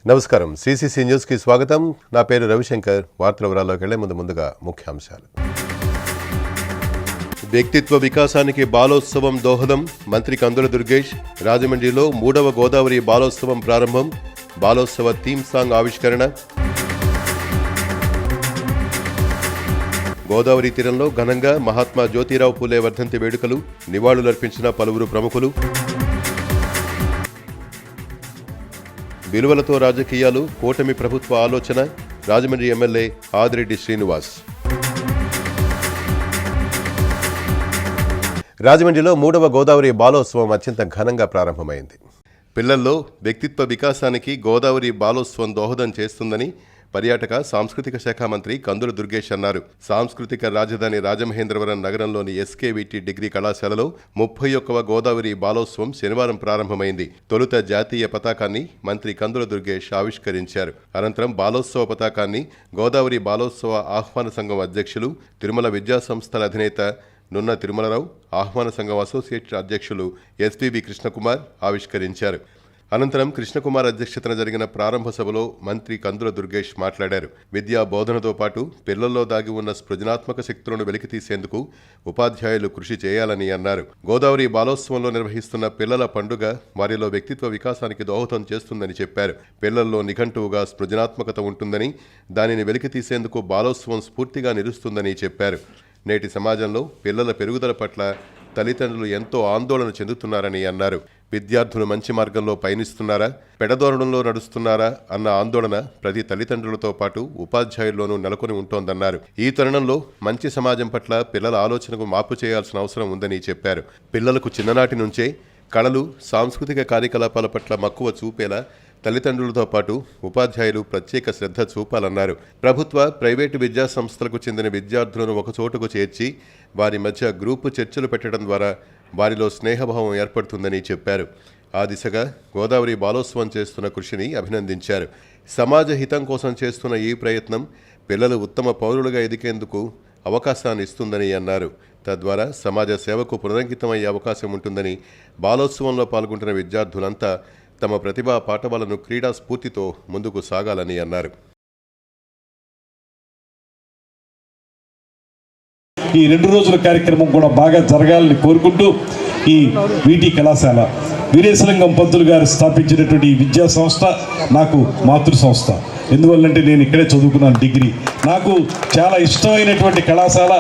నమస్కారం CCC news కి స్వాగతం. నా పేరు రవిశంకర్. వార్తల వివరాల్లోకి వెళ్లే ముందుగా ముఖ్యాంశాలు. వ్యక్తిత్వ వికాసానికి బాలోత్సవం దోహదం. మంత్రి కందుల దుర్గేష్. రాజమండ్రిలో 3వ గోదావరి బాలోత్సవం ప్రారంభం. బాలోత్సవ థీమ్ సాంగ్ ఆవిష్కరణ. గోదావరి తీరంలో ఘనంగా మహాత్మా జ్యోతిరావు పూలే వర్ధంతి వేడుకలు. నివాళులర్పించిన పలువురు ప్రముఖులు. విలువలతో రాజకీయాలు, కూటమి ప్రభుత్వ ఆలోచన. రాజమండ్రి ఎమ్మెల్యే ఆదిరెడ్డి శ్రీనివాస్. రాజమండ్రిలో 3వ గోదావరి బాలోత్సవం అత్యంత ఘనంగా ప్రారంభమైంది. పిల్లల్లో వ్యక్తిత్వ వికాసానికి గోదావరి బాలోత్సవం దోహదం చేస్తుందని పర్యాటక సాంస్కృతిక శాఖ మంత్రి కందుల దుర్గేష్ అన్నారు. సాంస్కృతిక రాజధాని రాజమహేంద్రవరం నగరంలోని ఎస్కేవిటి డిగ్రీ కళాశాలలో 31వ గోదావరి బాలోత్సవం శనివారం ప్రారంభమైంది. తొలుత జాతీయ పతాకాన్ని మంత్రి కందుల దుర్గేష్ ఆవిష్కరించారు. అనంతరం బాలోత్సవ పతాకాన్ని గోదావరి బాలోత్సవ ఆహ్వాన సంఘం అధ్యక్షులు, తిరుమల విద్యాసంస్థల అధినేత నున్న తిరుమలరావు, ఆహ్వాన సంఘం అసోసియేట్ అధ్యక్షులు ఎస్పీబీ కృష్ణకుమార్ ఆవిష్కరించారు. అనంతరం కృష్ణకుమార్ అధ్యక్షతన జరిగిన ప్రారంభ సభలో మంత్రి కందుల దుర్గేష్ మాట్లాడారు. విద్యా బోధనతో పాటు పిల్లల్లో దాగి ఉన్న సృజనాత్మక శక్తులను వెలికితీసేందుకు ఉపాధ్యాయులు కృషి చేయాలని అన్నారు. గోదావరి బాలోత్సవంలో నిర్వహిస్తున్న పిల్లల పండుగ వారిలో వ్యక్తిత్వ వికాసానికి దోహదం చేస్తుందని చెప్పారు. పిల్లల్లో నిఘంటువుగా సృజనాత్మకత ఉంటుందని, దానిని వెలికితీసేందుకు బాలోత్సవం స్ఫూర్తిగా నిలుస్తుందని చెప్పారు. నేటి సమాజంలో పిల్లల పెరుగుదల పట్ల తల్లిదండ్రులు ఎంతో ఆందోళన చెందుతున్నారని అన్నారు. విద్యార్థులు మంచి మార్గంలో పయనిస్తున్నారా, పెడదోరణంలో నడుస్తున్నారా అన్న ఆందోళన ప్రతి తల్లిదండ్రులతో పాటు ఉపాధ్యాయుల్లోనూ నెలకొని ఉంటోందన్నారు. ఈ తరుణంలో మంచి సమాజం పట్ల పిల్లల ఆలోచనకు మార్పు చేయాల్సిన అవసరం ఉందని చెప్పారు. పిల్లలకు చిన్ననాటి నుంచే కళలు, సాంస్కృతిక కార్యకలాపాల పట్ల మక్కువ చూపేలా తల్లిదండ్రులతో పాటు ఉపాధ్యాయులు ప్రత్యేక శ్రద్ధ చూపాలన్నారు. ప్రభుత్వ, ప్రైవేటు విద్యా సంస్థలకు చెందిన విద్యార్థులను ఒకచోటుకు చేర్చి వారి మధ్య గ్రూపు చర్చలు పెట్టడం ద్వారా వారిలో స్నేహభావం ఏర్పడుతుందని చెప్పారు. ఆ దిశగా గోదావరి బాలోత్సవం చేస్తున్న కృషిని అభినందించారు. సమాజ హితం కోసం చేస్తున్న ఈ ప్రయత్నం పిల్లలు ఉత్తమ పౌరులుగా ఎదిగేందుకు అవకాశాన్ని ఇస్తుందని అన్నారు. తద్వారా సమాజ సేవకు పునరంకితమయ్యే అవకాశం ఉంటుందని, బాలోత్సవంలో పాల్గొంటున్న విద్యార్థులంతా తమ ప్రతిభా పాఠవాలను క్రీడా స్ఫూర్తితో ముందుకు సాగాలని అన్నారు. ఈ 2 రోజుల కార్యక్రమం కూడా బాగా జరగాలని కోరుకుంటూ ఈ వీటి కళాశాల వీరేశలింగం పంతులు గారు స్థాపించినటువంటి ఈ విద్యా సంస్థ నాకు మాతృ సంస్థ. ఎందువల్లంటే నేను ఇక్కడే చదువుకున్నాను డిగ్రీ. నాకు చాలా ఇష్టమైనటువంటి కళాశాల.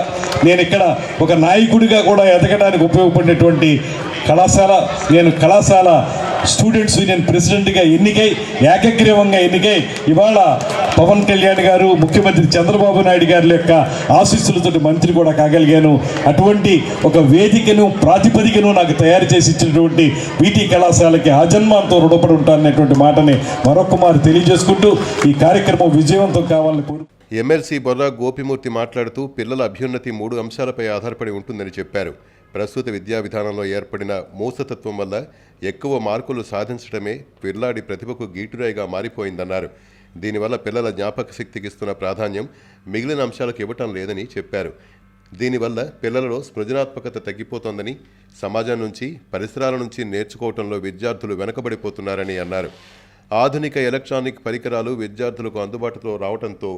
నేను ఇక్కడ ఒక నాయకుడిగా కూడా ఎదగడానికి ఉపయోగపడినటువంటి కళాశాల. నేను కళాశాల స్టూడెంట్స్ యూనియన్ ప్రెసిడెంట్గా ఎన్నికై, ఏకగ్రీవంగా ఎన్నికై ఇవాళ పవన్ కళ్యాణ్ గారు, ముఖ్యమంత్రి చంద్రబాబు నాయుడు గారి యొక్క ఆశీస్సులతో మంత్రి కూడా కాగలిగాను. అటువంటి ఒక వేదికను, ప్రాతిపదికను నాకు తయారు చేసి ఇచ్చినటువంటి వీటి కళాశాలకి ఆజన్మాంతో రుణపడి ఉంటాననేటువంటి మాటని మరొకమారు తెలియజేసుకుంటూ ఈ కార్యక్రమం విజయవంతం కావాలని కోరు. ఎమ్మెల్సీ బొర్రా గోపిమూర్తి మాట్లాడుతూ పిల్లల అభ్యున్నతి 3 అంశాలపై ఆధారపడి ఉంటుందని చెప్పారు. ప్రస్తుత విద్యా విధానంలో ఏర్పడిన మూసతత్వం వల్ల ఎక్కువ మార్కులు సాధించడమే పిల్లాడి ప్రతిభకు గీటురాయిగా మారిపోయిందన్నారు. దీనివల్ల పిల్లల జ్ఞాపక శక్తికి ఇస్తున్న ప్రాధాన్యం మిగిలిన అంశాలకు ఇవ్వటం లేదని చెప్పారు. దీనివల్ల పిల్లలలో సృజనాత్మకత తగ్గిపోతోందని, సమాజం నుంచి, పరిసరాల నుంచి నేర్చుకోవడంలో విద్యార్థులు వెనకబడిపోతున్నారని అన్నారు. ఆధునిక ఎలక్ట్రానిక్ పరికరాలు విద్యార్థులకు అందుబాటులో రావడంతో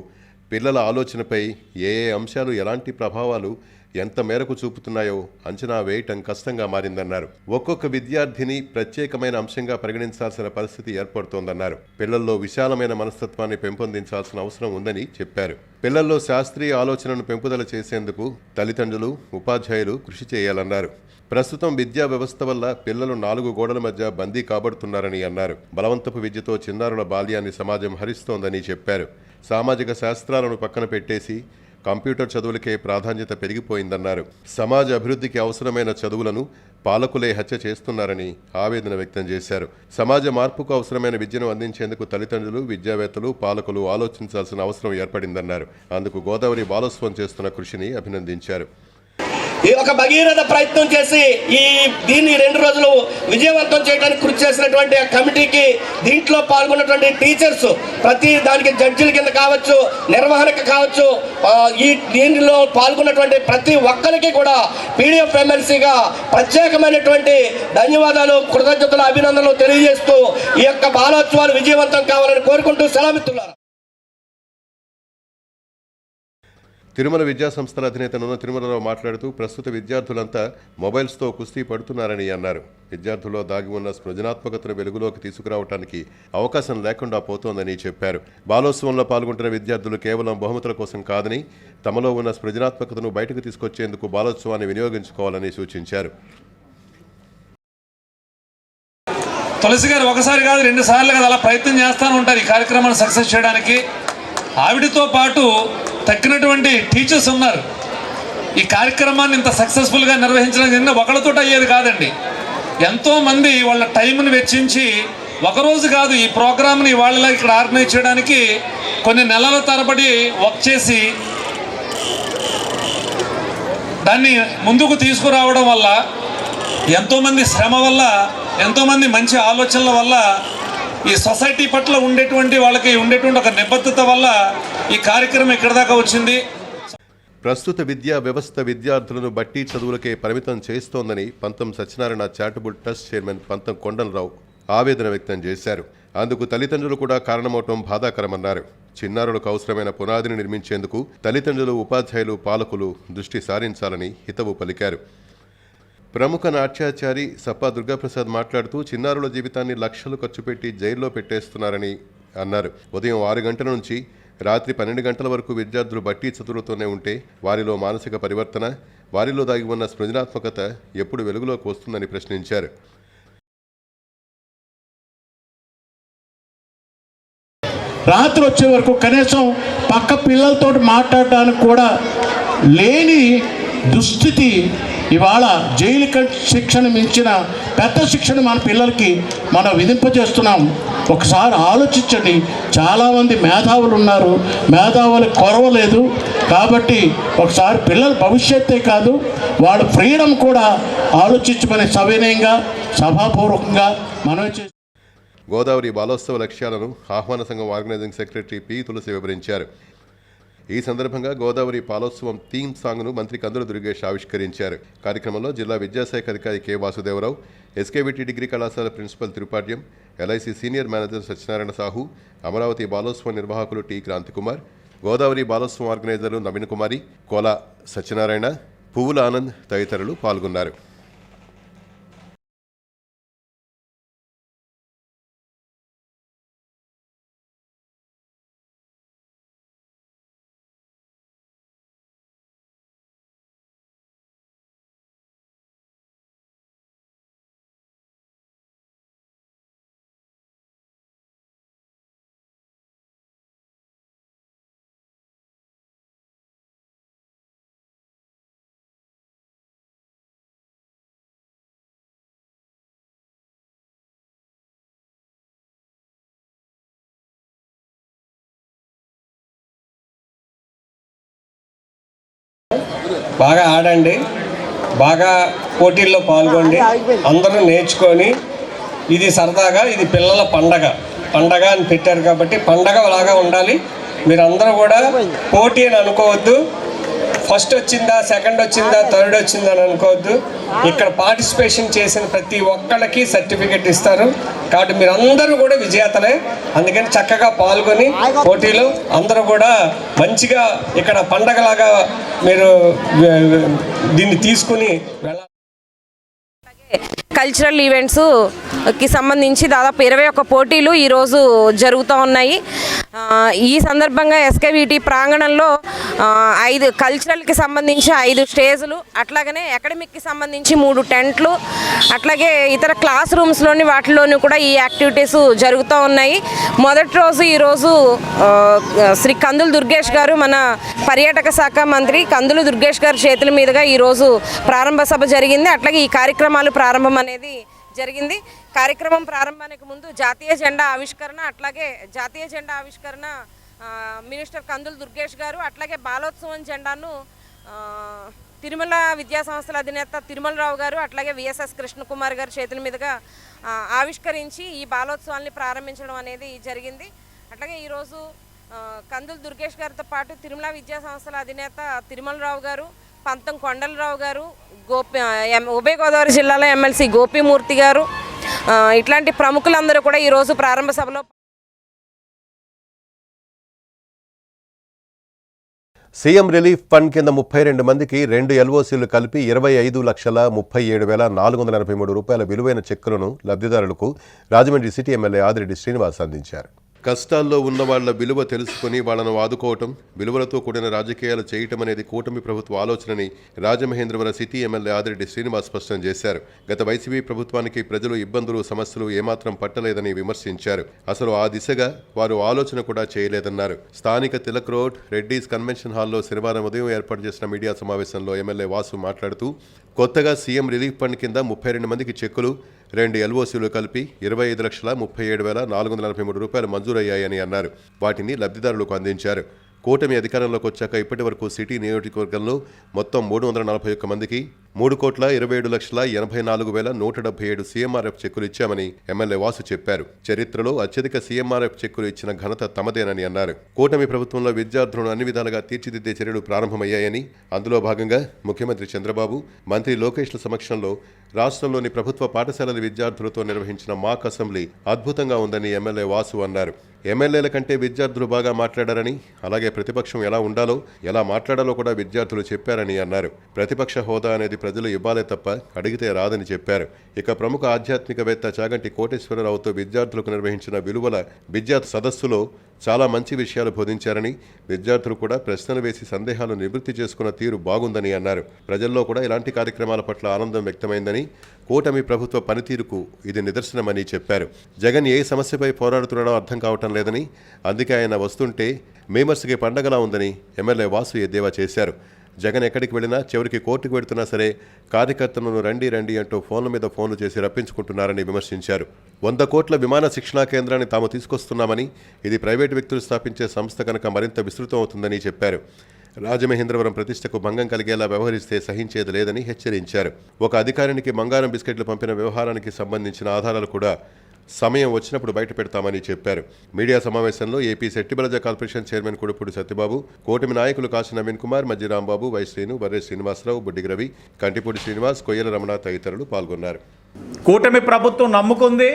పిల్లల ఆలోచనపై ఏ అంశాలు ఎలాంటి ప్రభావాలు ఎంత మేరకు చూపుతున్నాయో అంచనా వేయటం కష్టంగా మారిందన్నారు. ఒక్కొక్క విద్యార్థిని ప్రత్యేకమైన అంశంగా పరిగణించాల్సిన పరిస్థితి ఏర్పడుతోందన్నారు. పిల్లల్లో విశాలమైన మనస్తత్వాన్ని పెంపొందించాల్సిన అవసరం ఉందని చెప్పారు. పిల్లల్లో శాస్త్రీయ ఆలోచనను పెంపుదల చేసేందుకు తల్లిదండ్రులు, ఉపాధ్యాయులు కృషి చేయాలన్నారు. ప్రస్తుతం విద్యా వ్యవస్థ వల్ల పిల్లలు 4 గోడల మధ్య బందీ కాబడుతున్నారని అన్నారు. బలవంతపు విద్యతో చిన్నారుల బాల్యాన్ని సమాజం హరిస్తోందని చెప్పారు. సామాజిక శాస్త్రాలను పక్కన పెట్టేసి కంప్యూటర్ చదువులకే ప్రాధాన్యత పెరిగిపోయిందన్నారు. సమాజ అభివృద్ధికి అవసరమైన చదువులను పాలకులే హత్య చేస్తున్నారని ఆవేదన వ్యక్తం చేశారు. సమాజ మార్పుకు అవసరమైన విద్యను అందించేందుకు తల్లిదండ్రులు, విద్యావేత్తలు, పాలకులు ఆలోచించాల్సిన అవసరం ఏర్పడిందన్నారు. అందుకు గోదావరి బాలోత్సవం చేస్తున్న కృషిని అభినందించారు. ఈ ఒక భగీరథ ప్రయత్నం చేసి దీన్ని 2 రోజులు విజయవంతం చేయడానికి కృషి చేసినటువంటి ఆ కమిటీకి, దీంట్లో పాల్గొన్నటువంటి టీచర్స్, ప్రతి దానికి జడ్జిల కింద కావచ్చు, నిర్వహణకు కావచ్చు, దీనిలో పాల్గొన్నటువంటి ప్రతి ఒక్కరికి కూడా పీడిఎఫ్ ఎమ్మెల్సీగా ప్రత్యేకమైనటువంటి ధన్యవాదాలు, కృతజ్ఞతలు, అభినందనలు తెలియజేస్తూ ఈ యొక్క బాలోత్సవాలు విజయవంతం కావాలని కోరుకుంటూ సెలవిస్తున్నారు. తిరుమల విద్యా సంస్థల అధినేత నున్న తిరుమలరావు మాట్లాడుతూ ప్రస్తుత విద్యార్థులంతా మొబైల్స్తో కుస్తీ పడుతున్నారని అన్నారు. విద్యార్థుల్లో దాగి ఉన్న సృజనాత్మకతను వెలుగులోకి తీసుకురావడానికి అవకాశం లేకుండా పోతోందని చెప్పారు. బాలోత్సవంలో పాల్గొంటున్న విద్యార్థులు కేవలం బహుమతుల కోసం కాదని తమలో ఉన్న సృజనాత్మకతను బయటకు తీసుకొచ్చేందుకు బాలోత్సవాన్ని వినియోగించుకోవాలని సూచించారు. తులసి గారు ఒకసారి కాదు 2 సార్లు కదా అలా ప్రయత్నం చేస్తూనే ఉంటారు ఈ కార్యక్రమాన్ని సక్సెస్ చేయడానికి. ఆవిడతో పాటు తగ్గినటువంటి టీచర్స్ ఉన్నారు. ఈ కార్యక్రమాన్ని ఇంత సక్సెస్ఫుల్గా నిర్వహించడం ఒకళ్ళతో అయ్యేది కాదండి. ఎంతోమంది వాళ్ళ టైంని వెచ్చించి ఒకరోజు కాదు ఈ ప్రోగ్రామ్ని వాళ్ళ ఇక్కడ ఆర్గనైజ్ చేయడానికి కొన్ని నెలల తరబడి వర్క్ చేసి దాన్ని ముందుకు తీసుకురావడం వల్ల, ఎంతోమంది శ్రమ వల్ల, ఎంతోమంది మంచి ఆలోచనల వల్ల, ఈ సొసైటీ పట్ల ఉండేటువంటి వాళ్ళకి ఉండేటువంటి ఒక నిబద్ధత వల్ల ఈ కార్యక్రమం ఇక్కడ దాకా వచ్చింది. ప్రస్తుత విద్యా వ్యవస్థ విద్యార్థులను బట్టి చదువులకే పరిమితం చేస్తోందని పంతం సత్యనారాయణ చారిటబుల్ ట్రస్ట్ చైర్మన్ పంతం కొండలరావు ఆవేదన వ్యక్తం చేశారు. అందుకు తల్లిదండ్రులు కూడా కారణమవటం బాధాకరమన్నారు. చిన్నారులకు అవసరమైన పునాదిని నిర్మించేందుకు తల్లిదండ్రులు, ఉపాధ్యాయులు, పాలకులు దృష్టి సారించాలని హితవు పలికారు. ప్రముఖ నాట్యాచారి సప్పా దుర్గాప్రసాద్ మాట్లాడుతూ చిన్నారుల జీవితాన్ని లక్షలు ఖర్చు పెట్టి జైల్లో పెట్టేస్తున్నారని అన్నారు. ఉదయం 6 గంటల నుంచి రాత్రి 12 గంటల వరకు విద్యార్థులు బట్టి చదువులతోనే ఉంటే వారిలో మానసిక పరివర్తన, వారిలో దాగి ఉన్న సృజనాత్మకత ఎప్పుడు వెలుగులోకి వస్తుందని ప్రశ్నించారు. రాత్రి వచ్చే వరకు కనీసం పక్క పిల్లలతో మాట్లాడడానికి కూడా లేని దుస్థితి ఇవాళ జైలు శిక్షణ మించిన పెద్ద శిక్షణ మన పిల్లలకి మనం విధింపజేస్తున్నాం. ఒకసారి ఆలోచించండి. చాలామంది మేధావులు ఉన్నారు, మేధావులకు కొరవలేదు. కాబట్టి ఒకసారి పిల్లల భవిష్యత్తే కాదు వాళ్ళ ఫ్రీడమ్ కూడా ఆలోచించమని సవినయంగా సభాపూర్వకంగా మనవి చేస్తాం. గోదావరి బాలోత్సవ లక్ష్యాలను ఆహ్వాన సంఘం ఆర్గనైజింగ్ సెక్రటరీ పి. తులసి వివరించారు. ఈ సందర్భంగా గోదావరి బాలోత్సవం థీమ్ సాంగ్ను మంత్రి కందుల దుర్గేష్ ఆవిష్కరించారు. కార్యక్రమంలో జిల్లా విద్యాశాఖ అధికారి కె. వాసుదేవరావు, ఎస్కేవిటి డిగ్రీ కళాశాల principal Tirupatyam, LIC senior manager Satyanarayana Sahu, Amaravati బాలోత్సవం నిర్వాహకులు టి. క్రాంతికుమార్, గోదావరి బాలోత్సవం ఆర్గనైజర్లు నవీన్ కుమారి, కోల సత్యనారాయణ, పువ్వుల ఆనంద్ తదితరులు పాల్గొన్నారు. బాగా ఆడండి, బాగా పోటీల్లో పాల్గొండి, అందరూ నేర్చుకొని, ఇది సరదాగా, ఇది పిల్లల పండగ అని పెట్టారు కాబట్టి పండగ లాగా ఉండాలి. మీరందరూ కూడా పోటీ అని అనుకోవద్దు. ఫస్ట్ వచ్చిందా, సెకండ్ వచ్చిందా, థర్డ్ వచ్చిందా అని అనుకోవద్దు. ఇక్కడ పార్టిసిపేషన్ చేసిన ప్రతి ఒక్కళ్ళకి సర్టిఫికెట్ ఇస్తారు. కాబట్టి మీరందరూ కూడా విజేతలే. అందుకని చక్కగా పాల్గొని పోటీలో అందరూ కూడా మంచిగా ఇక్కడ పండగలాగా మీరు దీన్ని తీసుకుని వెళ్ళాలి. కల్చరల్ ఈవెంట్స్కి సంబంధించి దాదాపు 21 పోటీలు ఈరోజు జరుగుతూ ఉన్నాయి. ఈ సందర్భంగా ఎస్కేవిటి ప్రాంగణంలో 5 కల్చరల్కి సంబంధించి 5 స్టేజ్లు, అట్లాగనే అకాడమిక్కి సంబంధించి 3 టెంట్లు, అట్లాగే ఇతర క్లాస్ రూమ్స్లోని వాటిలోని కూడా ఈ యాక్టివిటీస్ జరుగుతూ ఉన్నాయి. మొదటి రోజు ఈరోజు శ్రీ కందుల దుర్గేష్ గారు, మన పర్యాటక శాఖ మంత్రి కందుల దుర్గేష్ గారి చేతుల మీదుగా ఈరోజు ప్రారంభ సభ జరిగింది. అట్లాగే ఈ కార్యక్రమాలు ప్రారంభం అనేది జరిగింది. కార్యక్రమం ప్రారంభానికి ముందు జాతీయ జెండా ఆవిష్కరణ, అట్లాగే జాతీయ జెండా ఆవిష్కరణ మినిస్టర్ కందుల దుర్గేష్ గారు, అట్లాగే బాలోత్సవం జెండాను తిరుమల విద్యా సంస్థల అధినేత తిరుమలరావు గారు అట్లాగే విఎస్ఎస్ కృష్ణకుమార్ గారు చేతుల మీదుగా ఆవిష్కరించి ఈ బాలోత్సవాల్ని ప్రారంభించడం అనేది జరిగింది. అట్లాగే ఈరోజు కందుల దుర్గేష్ గారితో పాటు తిరుమల విద్యా సంస్థల అధినేత తిరుమలరావు గారు, పంతం కొండలరావు గారు, ఉభయ గోదావరి జిల్లాలో ఎమ్మెల్సీ గోపీమూర్తి గారు, ఇట్లాంటి ప్రముఖులందరూ కూడా ఈరోజు ప్రారంభ సభలో సీఎం రిలీఫ్ ఫండ్ కింద 32 మందికి 2 ఎల్ఓసీలు కలిపి 25,37,483 రూపాయల విలువైన చెక్కులను లబ్ధిదారులకు రాజమండ్రి సిటీ ఎమ్మెల్యే ఆదిరెడ్డి శ్రీనివాస్ అందించారు. కష్టాల్లో ఉన్న వాళ్ల విలువ తెలుసుకుని వాళ్లను ఆదుకోవటం, విలువలతో కూడిన రాజకీయాలు చేయటం అనేది కూటమి ప్రభుత్వ ఆలోచనని రాజమహేంద్రవరం సిటీ ఎమ్మెల్యే ఆదిరెడ్డి శ్రీనివాస్ స్పష్టం చేశారు. గత వైసీపీ ప్రభుత్వానికి ప్రజలు ఇబ్బందులు, సమస్యలు ఏమాత్రం పట్టలేదని విమర్శించారు. అసలు ఆ దిశగా వారు ఆలోచన కూడా చేయలేదన్నారు. స్థానిక తిలక్ రోడ్ రెడ్డీస్ కన్వెన్షన్ హాల్లో శనివారం ఉదయం ఏర్పాటు చేసిన మీడియా సమావేశంలో ఎమ్మెల్యే వాసు మాట్లాడుతూ కొత్తగా సీఎం రిలీఫ్ ఫండ్ కింద 32 మందికి చెక్కులు, 2 ఎల్ఓసీలు కలిపి 25,37,483 రూపాయలు మంజూరయ్యాయని అన్నారు. వాటిని లబ్ధిదారులకు అందించారు. కూటమి అధికారంలోకి వచ్చాక ఇప్పటి వరకు సిటీ నియోజకవర్గంలో మొత్తం 341 మందికి 3,27,84,177 సీఎంఆర్ఎఫ్ చెక్కులు ఇచ్చామని ఎమ్మెల్యే వాసు చెప్పారు. చరిత్రలో అత్యధిక సీఎంఆర్ఎఫ్ చెక్కులు ఇచ్చిన ఘనత తమదేనని అన్నారు. కూటమి ప్రభుత్వంలో విద్యార్థులను అన్ని విధాలుగా తీర్చిదిద్దే చర్యలు ప్రారంభమయ్యాయని, అందులో భాగంగా ముఖ్యమంత్రి చంద్రబాబు, మంత్రి లోకేష్ల సమక్షంలో రాష్ట్రంలోని ప్రభుత్వ పాఠశాలల విద్యార్థులతో నిర్వహించిన మాక్ అసెంబ్లీ అద్భుతంగా ఉందని ఎమ్మెల్యే వాసు అన్నారు. ఎమ్మెల్యేల కంటే విద్యార్థులు బాగా మాట్లాడారని, అలాగే ప్రతిపక్షం ఎలా ఉండాలో, ఎలా మాట్లాడాలో కూడా విద్యార్థులు చెప్పారని అన్నారు. ప్రతిపక్ష హోదా అనేది ప్రజలు ఇవ్వాలే తప్ప అడిగితే రాదని చెప్పారు. ఇక ప్రముఖ ఆధ్యాత్మికవేత్త చాగంటి కోటేశ్వరరావుతో విద్యార్థులకు నిర్వహించిన విలువల విద్యా సదస్సులో చాలా మంచి విషయాలు బోధించారని, విద్యార్థులు కూడా ప్రశ్నలు వేసి సందేహాలు నివృత్తి చేసుకున్న తీరు బాగుందని అన్నారు. ప్రజల్లో కూడా ఇలాంటి కార్యక్రమాల పట్ల ఆనందం వ్యక్తమైందని, కూటమి ప్రభుత్వ పనితీరుకు ఇది నిదర్శనమని చెప్పారు. జగన్ ఏ సమస్యపై పోరాడుతున్నాడో అర్థం కావటం లేదని, అందుకే ఆయన వస్తుంటే మేమర్స్కి పండగలా ఉందని ఎమ్మెల్యే వాసు ఎద్దేవా చేశారు. జగన్ ఎక్కడికి వెళ్ళినా, చివరికి కోర్టుకు వెళుతున్నా సరే కార్యకర్తలను రండి రండి అంటూ ఫోన్ల మీద ఫోన్లు చేసి రప్పించుకుంటున్నారని విమర్శించారు. 100 కోట్ల విమాన శిక్షణా కేంద్రాన్ని తాము తీసుకొస్తున్నామని, ఇది ప్రైవేటు వ్యక్తులు స్థాపించే సంస్థ కనుక మరింత విస్తృతం అవుతుందని చెప్పారు. రాజమహేంద్రవరం ప్రతిష్టకు భంగం కలిగేలా వ్యవహరిస్తే సహించేది లేదని హెచ్చరించారు. ఒక అధికారికి బంగారం బిస్కెట్లు పంపిన వ్యవహారానికి సంబంధించిన ఆధారాలు కూడా సమయం వచ్చినప్పుడు బయట పెడతామని చెప్పారు. మీడియా సమావేశంలో AP Settibalija corporation chairman Kudupudi Satyababu, కూటమి నాయకులు కాశీ నవీన్ కుమార్, మజ్జి రాంబాబు, వై శ్రీను, బర్రె శ్రీనివాసరావు, బుడ్డి రవి, కంటిపూడి శ్రీనివాస్, కొయ్యల రమణ తదితరులు పాల్గొన్నారు. కూటమి ప్రభుత్వం నమ్ముకుంది,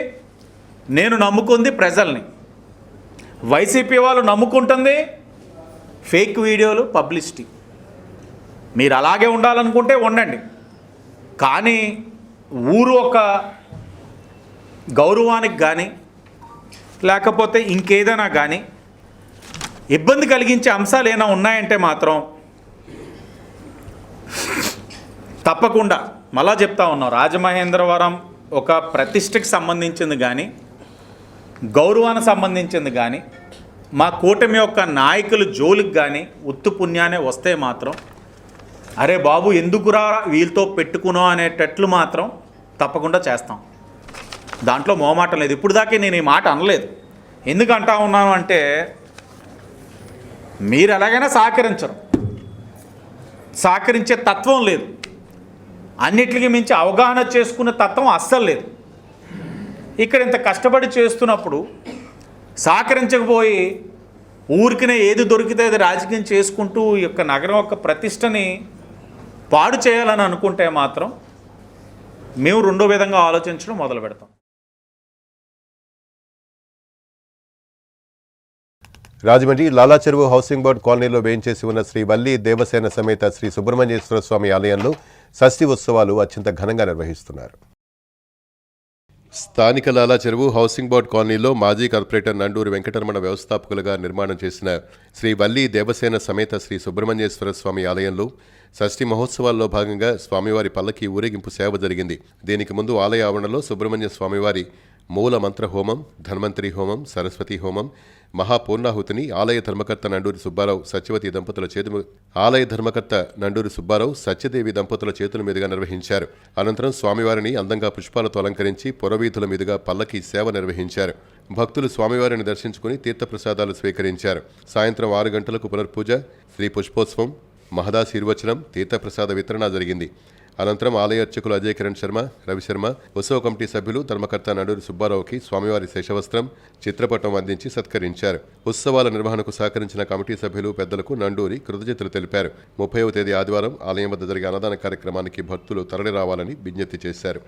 నేను నమ్ముకుంది ప్రజల్ని. వైసీపీ వాళ్ళు నమ్ముకుంటుంది ఫేక్ వీడియోలు, పబ్లిసిటీ. మీరు అలాగే ఉండాలనుకుంటే ఉండండి, కానీ ఊరు ఒక గౌరవానికి కానీ లేకపోతే ఇంకేదైనా కానీ ఇబ్బంది కలిగించే అంశాలు ఏమైనా ఉన్నాయంటే మాత్రం తప్పకుండా మళ్ళా చెప్తా ఉన్నాం, రాజమహేంద్రవరం ఒక ప్రతిష్టకి సంబంధించింది కానీ, గౌరవానికి సంబంధించింది కానీ, మా కూటమి యొక్క నాయకులు జోలికి కానీ ఉత్తు పుణ్యానే వస్తే మాత్రం అరే బాబు ఎందుకురా వీళ్ళతో పెట్టుకునో అనేటట్లు మాత్రం తప్పకుండా చేస్తాం. దాంట్లో మోమాటం లేదు. ఇప్పుడు దాకా నేను ఈ మాట అనలేదు. ఎందుకు అంటా ఉన్నాను అంటే, మీరు ఎలాగైనా సహకరించే తత్వం లేదు, అన్నిటికీ మించి అవగాహన చేసుకునే తత్వం అస్సలు లేదు. ఇక్కడ ఇంత కష్టపడి చేస్తున్నప్పుడు సహకరించకపోయి ఊరికినే ఏది దొరికితే అది రాజకీయం చేసుకుంటూ ఈ యొక్క నగరం యొక్క ప్రతిష్టని పాడు చేయాలని అనుకుంటే మాత్రం మేము రెండో విధంగా ఆలోచించడం మొదలు పెడతాం. రాజమండ్రి లాలా చెరువు హౌసింగ్ బోర్డు కాలనీలో వేయించేసి ఉన్న శ్రీ వల్లి దేవసేన సమేత శ్రీ సుబ్రహ్మణ్యేశ్వర స్వామి ఆలయంలో షష్ఠి ఉత్సవాలు అత్యంత ఘనంగా నిర్వహిస్తున్నారు. స్థానిక లాలా చెరువు హౌసింగ్ బోర్డు కాలనీలో మాజీ కార్పొరేటర్ నండూరి వెంకటరమణ వ్యవస్థాపకులుగా నిర్మాణం చేసిన శ్రీ వల్లి దేవసేన సమేత శ్రీ సుబ్రహ్మణ్యేశ్వర స్వామి ఆలయంలో షష్ఠి మహోత్సవాల్లో భాగంగా స్వామివారి పల్లకి ఊరేగింపు సేవ జరిగింది. దీనికి ముందు ఆలయ ఆవరణలో సుబ్రహ్మణ్య స్వామివారి మూల మంత్ర హోమం, ధన్వంతరి హోమం, సరస్వతి హోమం, మహాపూర్ణాహుతిని ఆలయ ధర్మకర్త నండూరి సుబ్బారావు సత్యదేవి దంపతుల చేతుల మీదుగా నిర్వహించారు. అనంతరం స్వామివారిని అందంగా పుష్పాలతో అలంకరించి పురవీధుల మీదుగా పల్లకి సేవ నిర్వహించారు. భక్తులు స్వామివారిని దర్శించుకుని తీర్థప్రసాదాలు స్వీకరించారు. సాయంత్రం 6 గంటలకు పునర్పూజ, శ్రీ పుష్పోత్సవం, మహదాశీర్వచనం, తీర్థప్రసాద వితరణ జరిగింది. అనంతరం ఆలయ అర్చకులు అజయ్ కిరణ్ శర్మ, రవిశర్మ, ఉత్సవ కమిటీ సభ్యులు ధర్మకర్త నండూరి సుబ్బారావుకి స్వామివారి శేషవస్త్రం, చిత్రపటం అందించి సత్కరించారు. ఉత్సవాల నిర్వహణకు సహకరించిన కమిటీ సభ్యులు, పెద్దలకు నండూరి కృతజ్ఞతలు తెలిపారు. 30వ తేదీ ఆదివారం ఆలయం వద్ద జరిగే అన్నదాన కార్యక్రమానికి భక్తులు తరలి రావాలని విజ్ఞప్తి చేశారు.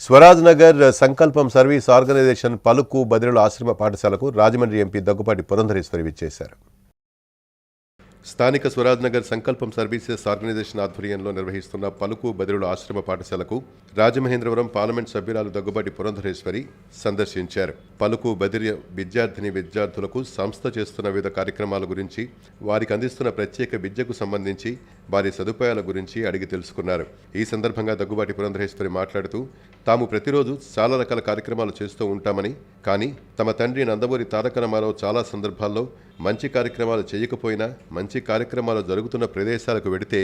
స్వరాజ్ నగర్ సంకల్పం సర్వీస్ ఆర్గనైజేషన్ పలుకు బదిరుల ఆశ్రమ పాఠశాలకు రాజమండ్రి ఎంపీ దగ్గుపాటి పురంధరేశ్వరి విచ్చేశారు. స్థానిక స్వరాజ్ నగర్ సంకల్పం సర్వీసెస్ ఆర్గనైజేషన్ ఆధ్వర్యంలో నిర్వహిస్తున్న పలుకు బదిరుల ఆశ్రమ పాఠశాలకు రాజమహేంద్రవరం పార్లమెంట్ సభ్యురాలు దగ్గుబాటి పురంధరేశ్వరి సందర్శించారు. పలుకు బదిర విద్యార్థులకు సంస్థ చేస్తున్న వివిధ కార్యక్రమాల గురించి, వారికి అందిస్తున్న ప్రత్యేక విద్యకు సంబంధించి వారి సదుపాయాల గురించి అడిగి తెలుసుకున్నారు. ఈ సందర్భంగా దగ్గుబాటి పురంధరేశ్వరి మాట్లాడుతూ, తాము ప్రతిరోజు చాలా రకాల కార్యక్రమాలు చేస్తూ ఉంటామని, కానీ తమ తండ్రి నందమూరి తారక రామారావు చాలా సందర్భాల్లో మంచి కార్యక్రమాలు చేయకపోయినా మంచి కార్యక్రమాలు జరుగుతున్న ప్రదేశాలకు వెడితే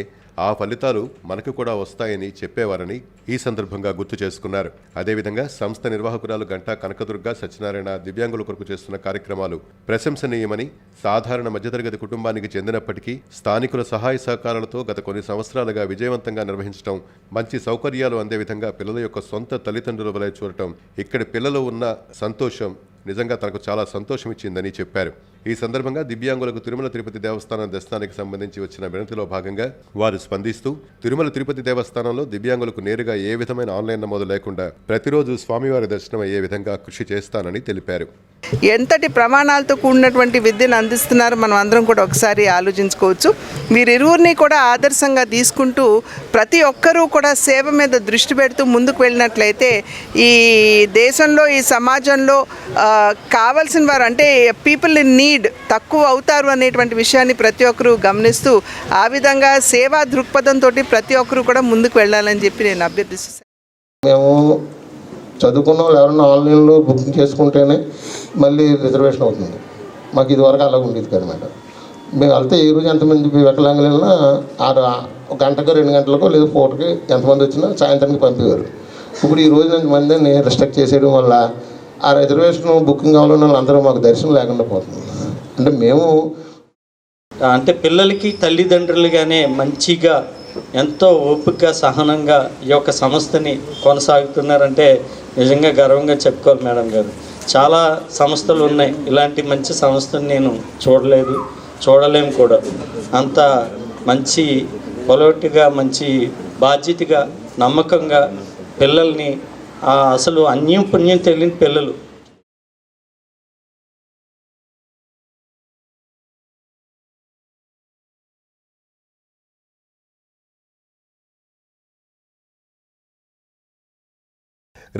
ఆ ఫలితాలు మనకు కూడా వస్తాయని చెప్పేవారని ఈ సందర్భంగా గుర్తు చేసుకున్నారు. అదేవిధంగా సంస్థ నిర్వాహకురాలు గంటా కనకదుర్గ సత్యనారాయణ దివ్యాంగుల కొరకు చేస్తున్న కార్యక్రమాలు ప్రశంసనీయమని, సాధారణ మధ్యతరగతి కుటుంబానికి చెందినప్పటికీ స్థానికుల సహాయ సహకారాలతో గత కొన్ని సంవత్సరాలుగా విజయవంతంగా నిర్వహించడం, మంచి సౌకర్యాలు అందే విధంగా పిల్లల యొక్క సొంత తల్లిదండ్రుల వలె చూడటం, ఇక్కడి పిల్లలు ఉన్న సంతోషం నిజంగా తనకు చాలా సంతోషం ఇచ్చిందని చెప్పారు. ఈ సందర్భంగా దివ్యాంగులకు తిరుమల తిరుపతి దేవస్థానం దర్శనానికి సంబంధించి వచ్చిన వినతిలో భాగంగా వారు స్పందిస్తూ, తిరుమల తిరుపతి దేవస్థానంలో దివ్యాంగులకు నేరుగా ఏ విధమైన ఆన్లైన్ నమోదు లేకుండా ప్రతిరోజు స్వామివారి దర్శనం అయ్యే విధంగా కృషి చేస్తానని తెలిపారు. ఎంతటి ప్రమాణాలతో కూడినటువంటి విద్యను అందిస్తున్నారు మనం అందరం కూడా ఒకసారి ఆలోచించుకోవచ్చు. వీరిరువురిని కూడా ఆదర్శంగా తీసుకుంటూ ప్రతి ఒక్కరూ కూడా సేవ మీద దృష్టి పెడుతూ ముందుకు వెళ్ళినట్లయితే ఈ దేశంలో, ఈ సమాజంలో కావాల్సిన వారు అంటే పీపుల్ ఇన్ నీడ్ తక్కువ అవుతారు అనేటువంటి విషయాన్ని ప్రతి ఒక్కరూ గమనిస్తూ ఆ విధంగా సేవా దృక్పథంతో ప్రతి ఒక్కరూ కూడా ముందుకు వెళ్ళాలని చెప్పి నేను అభ్యర్థిస్తున్నాను. మేము చదువుకున్న వాళ్ళు ఎవరైనా ఆన్లైన్లో బుకింగ్ చేసుకుంటేనే మళ్ళీ రిజర్వేషన్ అవుతుంది. మాకు ఇదివరకు అలా ఉండేది కదనమాట. మేము వెళ్తే ఈ రోజు ఎంతమంది వికలాంగులు వెళ్ళినా ఒక గంటకో 2 గంటలకో లేదా పూటకి ఎంతమంది వచ్చినా సాయంత్రానికి పంపేవారు. ఇప్పుడు ఈ రోజు మందిని రిస్ట్రిక్ట్ చేసేయడం వల్ల ఆ రిజర్వేషన్ బుకింగ్ అవ్వాలన్న వాళ్ళందరూ మాకు దర్శనం లేకుండా పోతుంది. అంటే మేము అంటే పిల్లలకి తల్లిదండ్రులుగానే మంచిగా ఎంతో ఓపికగా సహనంగా ఈ యొక్క సంస్థని కొనసాగుతున్నారంటే నిజంగా గర్వంగా చెప్పుకోవాలి మేడం గారు. చాలా సంస్థలు ఉన్నాయి, ఇలాంటి మంచి సంస్థను నేను చూడలేము కూడా. అంత మంచి పొలటిగా, మంచి బాధ్యతగా, నమ్మకంగా పిల్లల్ని అసలు అన్యం పుణ్యం తెలియని పిల్లలు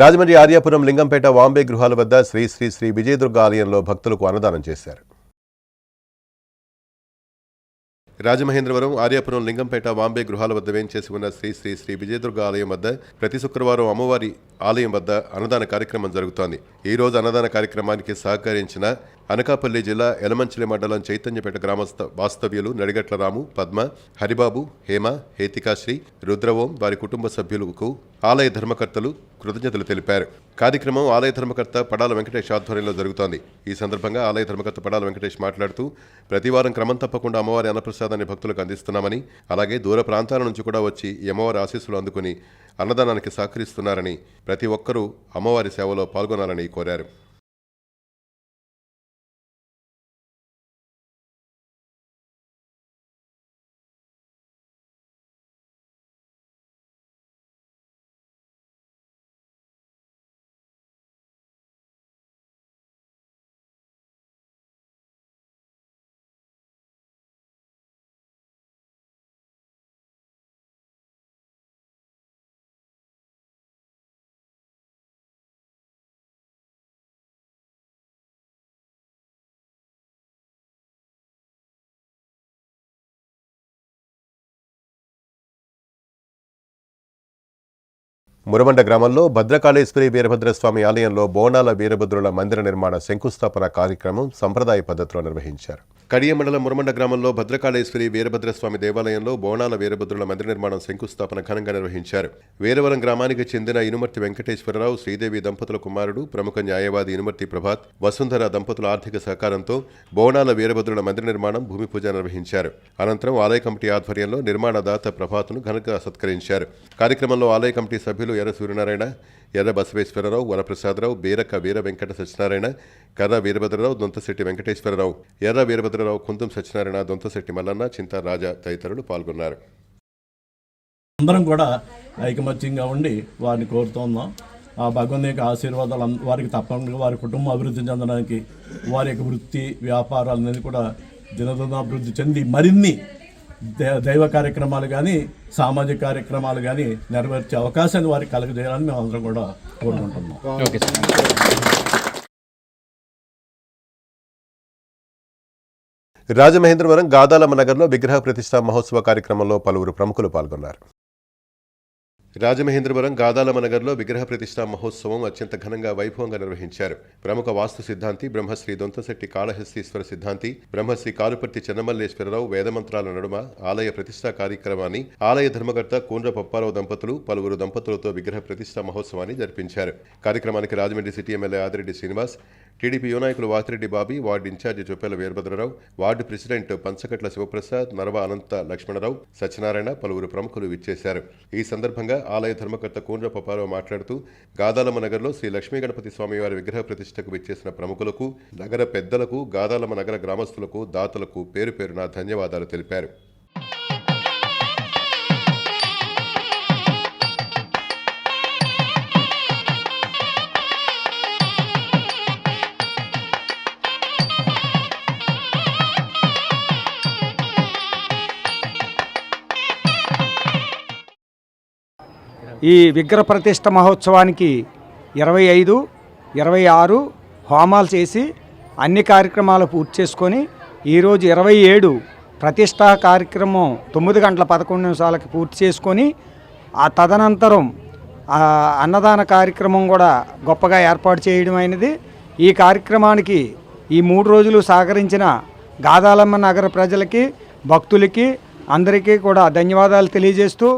రాజమండ్రి ఆర్యాపురం లింగంపేట వాంబే గృహాల వద్ద శ్రీ శ్రీ శ్రీ విజయదుర్గ ఆలయంలో భక్తులకు అన్నదానం చేశారు. రాజమహేంద్రవరం ఆర్యాపురం లింగంపేట వాంబే గృహాల వద్ద వేంచేసి ఉన్న శ్రీ శ్రీ శ్రీ విజయదుర్గ ఆలయం వద్ద ప్రతి శుక్రవారం అమ్మవారి ఆలయం వద్ద అన్నదాన కార్యక్రమం జరుగుతోంది. ఈ రోజు అన్నదాన కార్యక్రమానికి సహకరించిన అనకాపల్లి జిల్లా ఎలమంచిలి మండలం చైతన్యపేట గ్రామస్థ వాస్తవ్యులు నడిగట్ల రాము, పద్మ, హరిబాబు, హేమ, హేతికాశ్రీ, రుద్రవోం, వారి కుటుంబ సభ్యులకు ఆలయ ధర్మకర్తలు కృతజ్ఞతలు తెలిపారు. కార్యక్రమం ఆలయ ధర్మకర్త పడాల వెంకటేష్ ఆధ్వర్యంలో జరుగుతోంది. ఈ సందర్భంగా ఆలయ ధర్మకర్త పడాల వెంకటేష్ మాట్లాడుతూ, ప్రతివారం క్రమం తప్పకుండా అమ్మవారి అన్నప్రసాదాన్ని భక్తులకు అందిస్తున్నామని, అలాగే దూర ప్రాంతాల నుంచి కూడా వచ్చి ఈ అమ్మవారి ఆశీస్సులు అందుకుని అన్నదానానికి సహకరిస్తున్నారని, ప్రతి ఒక్కరూ అమ్మవారి సేవలో పాల్గొనాలని కోరారు. మురమండ గ్రామంలో భద్రకాళేశ్వరి వీరభద్రస్వామి ఆలయంలో బోనాల వీరభద్రుల మందిర నిర్మాణ శంకుస్థాపన కార్యక్రమం సంప్రదాయ పద్ధతిలో నిర్వహించారు. కడియం మండలం మురమండ గ్రామంలో భద్రకాళేశ్వరి వీరభద్రస్వామి దేవాలయంలో బోనాల వీరభద్రుల మందిర నిర్మాణం శంకుస్థాపన ఘనంగా నిర్వహించారు. వీరవరం గ్రామానికి చెందిన ఇనుమర్తి వెంకటేశ్వరరావు, శ్రీదేవి దంపతుల కుమారుడు, ప్రముఖ న్యాయవాది ఇనుమర్తి ప్రభాత్, వసుంధర దంపతుల ఆర్థిక సహకారంతో బోనాల వీరభద్రుల మందిర నిర్మాణం భూమి పూజ నిర్వహించారు. అనంతరం ఆలయ కమిటీ ఆధ్వర్యంలో నిర్మాణదాత ప్రభాత్ను ఘనంగా సత్కరించారు. కార్యక్రమంలో ఆలయ కమిటీ సభ్యులు ఎర్ర సూర్యనారాయణ, ఎర్ర బసవేశ్వరరావు, వరప్రసాదరావు, బీరక వీర వెంకట సత్యనారాయణ, కర్ర వీరభద్రరావు, దొంతశెట్టి వెంకటేశ్వరరావు, ఎర్ర వీరభద్రరావు, కుంతం సత్యనారాయణ, దొంతశెట్టి మల్లన్న, చింతా రాజా తదితరులు పాల్గొన్నారు. అందరం కూడా ఐకమత్యంగా ఉండి వారిని కోరుతున్నాం. ఆ భగవంతుని యొక్క ఆశీర్వాదాలు వారికి తప్పకుండా వారి కుటుంబం అభివృద్ధి చెందడానికి, వారి యొక్క వృత్తి వ్యాపారాలనేది కూడా దినదినాభివృద్ధి చెంది మరిన్ని దైవ కార్యక్రమాలు కానీ సామాజిక కార్యక్రమాలు కానీ నెరవేర్చే అవకాశాన్ని వారికి కలగజేయాలని మేము అందరం కూడా కోరుకుంటున్నాం. రాజమహేంద్రవరం గాదాలమ్మ నగర్లో విగ్రహ ప్రతిష్ఠా మహోత్సవ కార్యక్రమంలో పలువురు ప్రముఖులు పాల్గొన్నారు. రాజమహేంద్రవరం గాదాలమ్మ నగర్లో విగ్రహ ప్రతిష్ఠా మహోత్సవం అత్యంత ఘనంగా వైభవంగా నిర్వహించారు. ప్రముఖ వాస్తు సిద్ధాంతి బ్రహ్మశ్రీ దొంతశెట్టి కాళహస్తీశ్వర సిద్ధాంతి, బ్రహ్మశ్రీ కాలుపర్తి చెన్నమల్లేశ్వరరావు వేదమంత్రాల నడుమ ఆలయ ప్రతిష్ఠా కార్యక్రమాన్ని ఆలయ ధర్మకర్త కూండ్ర పప్పారావు దంపతులు పలువురు దంపతులతో విగ్రహ ప్రతిష్ఠా మహోత్సవాన్ని జరిపించారు. కార్యక్రమానికి Rajahmundry city MLA Adireddy Srinivas, TDP యువ నాయకులు Vasireddy Bobby, ward incharge Choppela Veerabhadrarao, ward president Panchakatla Sivaprasad, Narava Anantha Lakshmanarao, Satyanarayana పలువురు ప్రముఖులు విచ్చేశారు. ఈ సందర్భంగా ఆలయ ధర్మకర్త కూండ్ర పప్పారావు మాట్లాడుతూ గాదాలమ్మ నగర్లో శ్రీ లక్ష్మీ గణపతి స్వామివారి విగ్రహ ప్రతిష్టకు విచ్చేసిన ప్రముఖులకు, నగర పెద్దలకు, గాదాలమ్మ నగర గ్రామస్తులకు, దాతలకు పేరు పేరున ధన్యవాదాలు తెలిపారు. ఈ విగ్రహ ప్రతిష్ఠ మహోత్సవానికి 25, 26 హోమాలు చేసి అన్ని కార్యక్రమాలు పూర్తి చేసుకొని ఈరోజు 27 ప్రతిష్టా కార్యక్రమం 9:11 పూర్తి చేసుకొని ఆ తదనంతరం అన్నదాన కార్యక్రమం కూడా గొప్పగా ఏర్పాటు చేయడం అయినది. ఈ కార్యక్రమానికి ఈ 3 రోజులు సహకరించిన గాదాలమ్మ నగర ప్రజలకి, భక్తులకి అందరికీ కూడా ధన్యవాదాలు తెలియజేస్తూ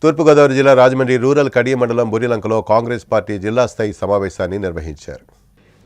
తూర్పుగోదావరి జిల్లా రాజమండ్రి రూరల్ కడియం మండలం బురిలంకలో కాంగ్రెస్ పార్టీ జిల్లా స్థాయి సమావేశాన్ని నిర్వహించారు.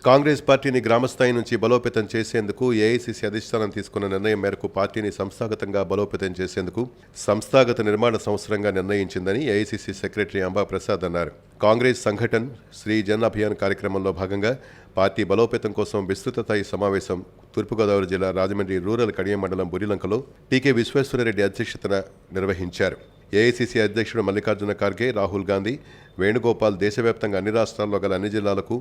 కాంగ్రెస్ పార్టీని గ్రామస్థాయి నుంచి బలోపేతం చేసేందుకు ఏఐసీసీ అధిష్టానం తీసుకున్న నిర్ణయం మేరకు పార్టీని సంస్థాగతంగా బలోపేతం చేసేందుకు సంస్థాగత నిర్మాణ సంవత్సరంగా నిర్ణయించిందని ఏఐసీసీ సెక్రటరీ అంబా ప్రసాద్ అన్నారు. కాంగ్రెస్ సంఘటన్ శ్రీ జన్ అభియాన్ కార్యక్రమంలో భాగంగా పార్టీ బలోపేతం కోసం విస్తృత స్థాయి సమావేశం తూర్పుగోదావరి జిల్లా రాజమండ్రి రూరల్ కడియం మండలం బురిలంకలో టీకే విశ్వేశ్వరరెడ్డి అధ్యక్షతన నిర్వహించారు. ఏఐసీసీ అధ్యక్షుడు మల్లికార్జున ఖార్గే, రాహుల్ గాంధీ, వేణుగోపాల్ దేశవ్యాప్తంగా అన్ని రాష్ట్రాల్లో గల అన్ని జిల్లాలకు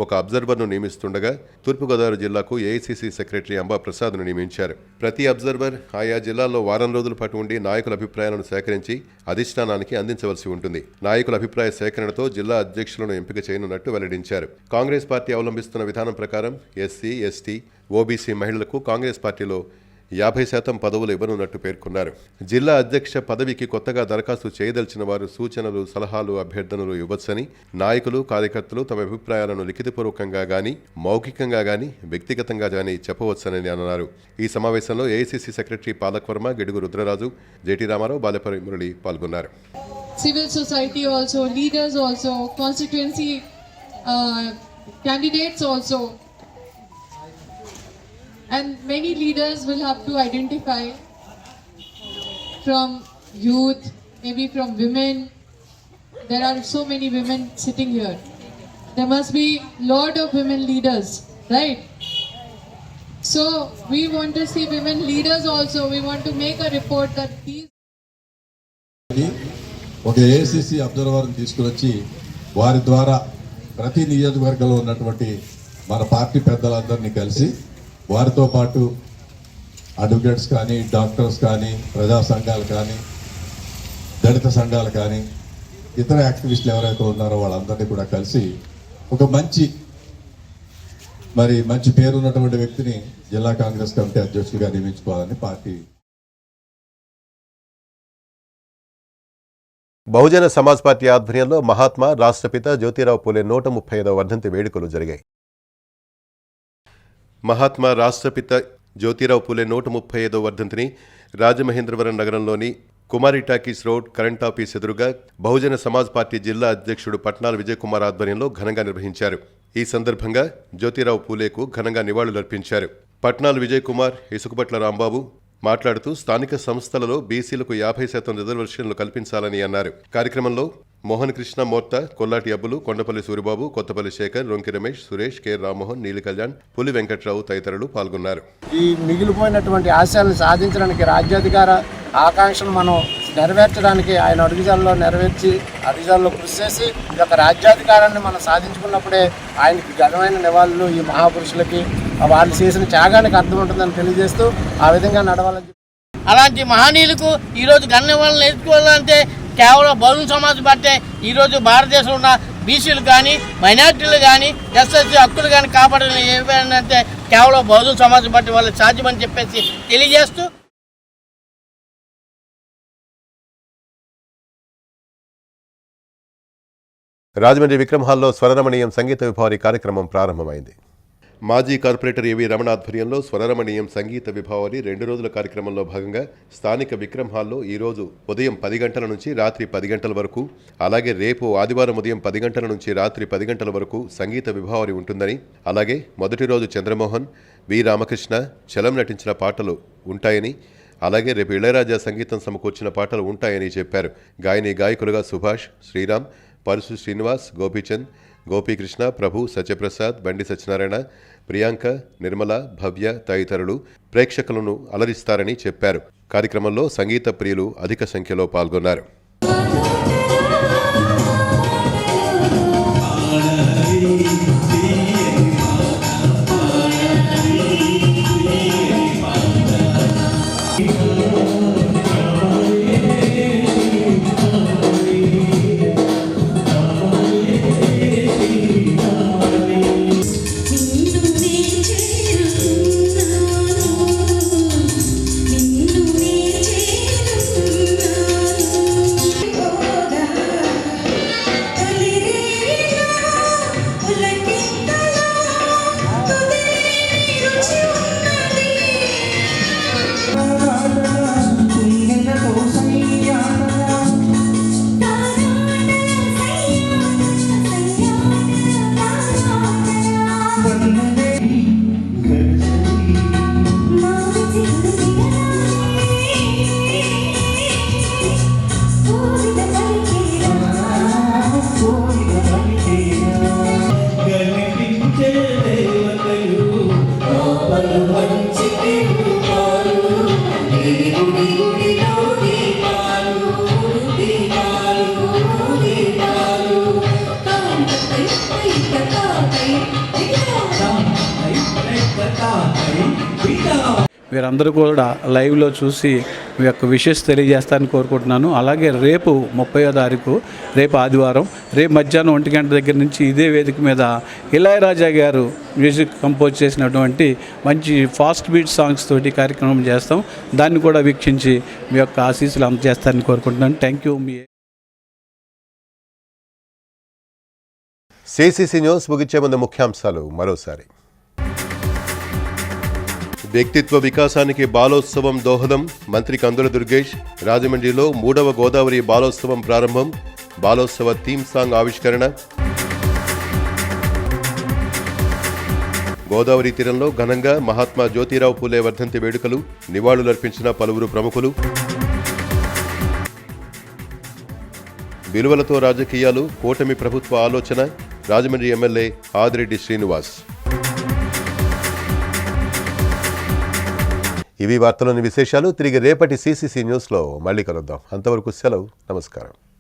ఒక అబ్జర్వర్ను నియమిస్తుండగా తూర్పుగోదావరి జిల్లాకు ఏఐసీసీ సెక్రటరీ అంబా ప్రసాద్ను నియమించారు. ప్రతి అబ్జర్వర్ ఆయా జిల్లాల్లో వారం రోజుల పాటు ఉండి నాయకుల అభిప్రాయాలను సేకరించి అధిష్టానానికి అందించవలసి ఉంటుంది. నాయకుల అభిప్రాయ సేకరణతో జిల్లా అధ్యక్షులను ఎంపిక చేయనున్నట్టు వెల్లడించారు. కాంగ్రెస్ పార్టీ అవలంబిస్తున్న విధానం ప్రకారం ఎస్సీ, ఎస్టీ, ఓబీసీ మహిళలకు కాంగ్రెస్ పార్టీలో 50% పదవులు ఇవ్వనున్నట్టు పేర్కొన్నారు. జిల్లా అధ్యక్ష పదవికి కొత్తగా దరఖాస్తు చేయదలిచిన వారు సూచనలు, సలహాలు, అభ్యర్థనలు ఇవ్వచ్చని, నాయకులు, కార్యకర్తలు తమ అభిప్రాయాలను లిఖితపూర్వకంగా గానీ, మౌఖికంగా గానీ, వ్యక్తిగతంగా గానీ చెప్పవచ్చని అన్నారు. ఈ సమావేశంలో AICC secretary Palak Varma, Gidugu Rudraraju, JT Ramarao, Balapari Murali పాల్గొన్నారు. Civil society also, leaders also, constituency candidates also. and many leaders will have to identify from youth, maybe from women. There are so many women sitting here. There must be lot of women leaders, right? So we want to see women leaders also. We want to make a report that these ఒక AICC అబ్జర్వర్ని తీసుకువచ్చి వారి ద్వారా ప్రతి నియోజకవర్గంలో ఉన్నటువంటి మన party పెద్దలందరినీ కలిసి వారితో పాటు అడ్వకేట్స్ కానీ డాక్టర్స్ కానీ ప్రజా సంఘాలు కానీ దళిత సంఘాలు కానీ ఇతర యాక్టివిస్టులు ఎవరైతే ఉన్నారో వాళ్ళందరినీ కూడా కలిసి ఒక మంచి పేరున్నటువంటి వ్యక్తిని జిల్లా కాంగ్రెస్ కమిటీ అధ్యక్షుడిగా నియమించుకోవాలని పార్టీ. బహుజన సమాజ్ పార్టీ ఆధ్వర్యంలో మహాత్మా రాష్ట్రపిత జ్యోతిరావు పూలే 135వ వర్ధంతి వేడుకలు జరిగాయి. మహాత్మా రాష్ట్రపిత జ్యోతిరావు పూలే 135వ వర్ధంతిని రాజమహేంద్రవరం నగరంలోని కుమారి టాకీస్ రోడ్ కరెంట్ ఆఫీస్ ఎదురుగా బహుజన సమాజ్ పార్టీ జిల్లా అధ్యక్షుడు పట్నాల విజయ్ కుమార్ ఆధ్వర్యంలో ఘనంగా నిర్వహించారు. ఈ సందర్భంగా జ్యోతిరావు పూలేకు ఘనంగా నివాళులర్పించారు. పట్నాల విజయ్ కుమార్, ఇసుకపట్ల రాంబాబు మాట్లాడుతూ స్థానిక సంస్థలలో బీసీలకు 50% రిజర్వేషన్లు కల్పించాలని అన్నారు. కార్యక్రమంలో మోహన్ కృష్ణ మోర్తా, కొల్లాటి అబ్బులు, కొండపల్లి సూరిబాబు, కొత్తపల్లి శేఖర్, రొంకి రమేష్, సురేష్, కె రామ్మోహన్, నీలి కళ్యాణ్, పులి వెంకట్రావు తదితరులు పాల్గొన్నారు. ఈ మిగిలిపోయినటువంటి ఆశయాలను సాధించడానికి రాజ్యాధికార ఆకాంక్షను మనం నెరవేర్చడానికి ఆయన అడుగుజాల్లో నెరవేర్చి అడుగుజాల్లో కృషి చేసి ఈ యొక్క రాజ్యాధికారాన్ని మనం సాధించుకున్నప్పుడే ఆయనకి ఘనమైన నివాళులు ఈ మహాపురుషులకి వాళ్ళు చేసిన త్యాగానికి అర్థం ఉంటుందని తెలియజేస్తూ ఆ విధంగా నడవాలని. అలాంటి మహనీయులకు ఈరోజు ఘన నివాళులు నేర్చుకోవాలంటే కేవలం బహుజన సమాజ్ పార్టీ ఈరోజు భారతదేశంలో ఉన్న బీసీలు కానీ మైనార్టీలు కానీ ఎస్ఎస్సీ హక్కులు కానీ కాపాడాలని ఏమంటే కేవలం బహుజన సమాజ్ పార్టీ వాళ్ళకి సాధ్యమని చెప్పేసి తెలియజేస్తూ రాజమండ్రి విక్రమ్ హాల్లో స్వరరమణీయం సంగీత విభావరి కార్యక్రమం ప్రారంభమైంది. మాజీ కార్పొరేటర్ ఏవి రమణ ఆధ్వర్యంలో స్వరరమణీయం సంగీత విభావరి 2 రోజుల కార్యక్రమంలో భాగంగా స్థానిక విక్రమ్ హాల్లో ఈరోజు ఉదయం 10 గంటల నుంచి రాత్రి 10 గంటల వరకు, అలాగే రేపు ఆదివారం ఉదయం 10 గంటల నుంచి రాత్రి 10 గంటల వరకు సంగీత విభావరి ఉంటుందని, అలాగే మొదటి రోజు చంద్రమోహన్, వి రామకృష్ణ, చలం నటించిన పాటలు ఉంటాయని, అలాగే రేపు ఇళయరాజా సంగీతం సమకూర్చిన పాటలు ఉంటాయని చెప్పారు. గాయకులుగా సుభాష్, శ్రీరామ్, పరుసు శ్రీనివాస్, గోపీచంద్, గోపీకృష్ణ, ప్రభు, సత్యప్రసాద్, బండి సత్యనారాయణ, ప్రియాంక, నిర్మల, భవ్య తదితరులు ప్రేక్షకులను అలరిస్తారని చెప్పారు. కార్యక్రమంలో సంగీత ప్రియులు అధిక సంఖ్యలో పాల్గొన్నారు. వీరందరూ కూడా లైవ్లో చూసి మీ యొక్క విషెస్ తెలియజేస్తారని కోరుకుంటున్నాను. అలాగే రేపు 30వ తారీఖు, రేపు ఆదివారం, రేపు మధ్యాహ్నం 1 గంట దగ్గర నుంచి ఇదే వేదిక మీద ఇళయరాజా గారు మ్యూజిక్ కంపోజ్ చేసినటువంటి మంచి ఫాస్ట్ బీట్ సాంగ్స్ తోటి కార్యక్రమం చేస్తాం. దాన్ని కూడా వీక్షించి మీ యొక్క ఆశీస్సులు అందజేస్తారని కోరుకుంటున్నాను. Thank you. Me CCC news ముగించే ముందు ముఖ్యాంశాలు మరోసారి. వ్యక్తిత్వ వికాసానికి బాలోత్సవం దోహదం, మంత్రి కందుల దుర్గేష్. రాజమండ్రిలో 3వ గోదావరి బాలోత్సవం ప్రారంభం, బాలోత్సవ థీమ్ సాంగ్ ఆవిష్కరణ. గోదావరి తీరంలో ఘనంగా మహాత్మా జ్యోతిరావు పూలే వర్ధంతి వేడుకలు, నివాళులర్పించిన పలువురు ప్రముఖులు. విలువలతో రాజకీయాలు, కూటమి ప్రభుత్వ ఆలోచన, రాజమండ్రి ఎమ్మెల్యే ఆదిరెడ్డి శ్రీనివాస్. ఇవి వార్తలోని విశేషాలు. తిరిగి రేపటి CCC న్యూస్లో మళ్ళీ కలుద్దాం. అంతవరకు సెలవు. నమస్కారం.